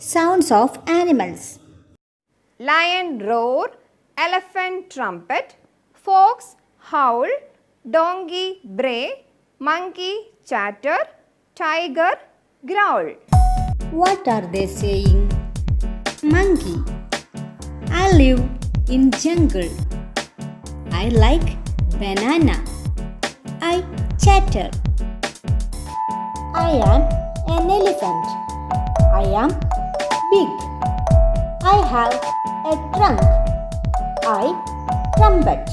Sounds of animals. Lion roar, elephant trumpet, fox howl, donkey bray, monkey chatter, tiger growl. What are they saying? Monkey. I live in jungle. I like banana. I chatter. I am an elephant. I am big. I have a trunk. I trumpet.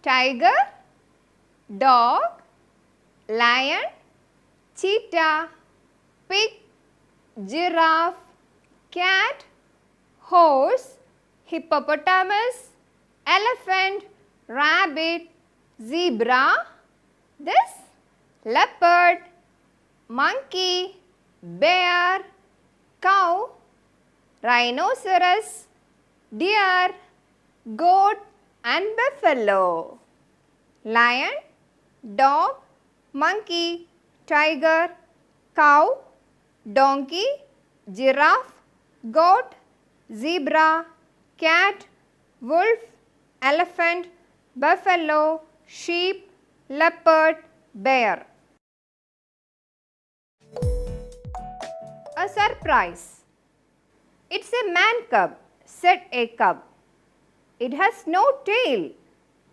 Tiger, dog, lion, cheetah, pig, giraffe, cat, horse, hippopotamus, elephant, rabbit, zebra, this leopard, monkey, bear, cow, rhinoceros, deer, goat and buffalo. Lion, dog, monkey, tiger, cow, donkey, giraffe, goat, zebra, cat, wolf, elephant, buffalo, sheep, leopard, bear. A surprise. It's a man cub, said a cub. It has no tail,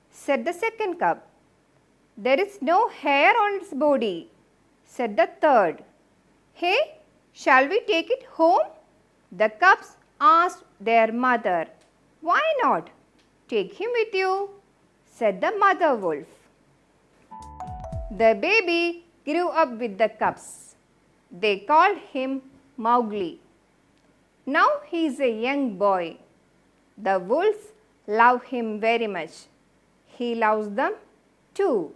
said the second cub. There is no hair on its body, said the third. Hey, shall we take it home? The cubs asked their mother. Why not? Take him with you, said the mother wolf. The baby grew up with the cubs. They called him Mowgli. Now he is a young boy. The wolves love him very much. He loves them too.